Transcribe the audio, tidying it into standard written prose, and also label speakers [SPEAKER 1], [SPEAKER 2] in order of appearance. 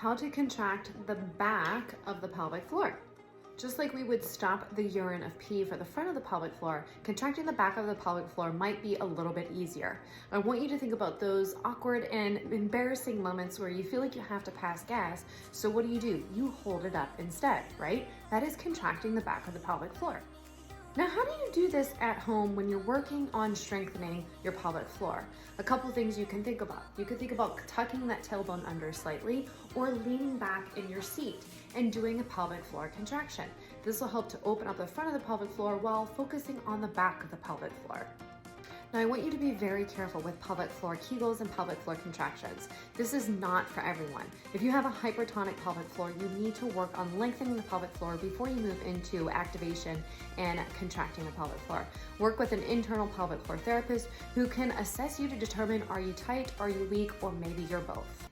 [SPEAKER 1] how to contract the back of the pelvic floor. Just like we would stop the urine of pee for the front of the pelvic floor, contracting the back of the pelvic floor might be a little bit easier. I want you to think about those awkward and embarrassing moments where you feel like you have to pass gas. So what do? You hold it up instead, right? That is contracting the back of the pelvic floor. Now, how do you do this at home when you're working on strengthening your pelvic floor? A couple things you can think about. You can think about tucking that tailbone under slightly or leaning back in your seat and doing a pelvic floor contraction. This will help to open up the front of the pelvic floor while focusing on the back of the pelvic floor. Now, I want you to be very careful with pelvic floor Kegels and pelvic floor contractions. This is not for everyone. If you have a hypertonic pelvic floor, you need to work on lengthening the pelvic floor before you move into activation and contracting the pelvic floor. Work with an internal pelvic floor therapist who can assess you to determine, are you tight, are you weak, or maybe you're both.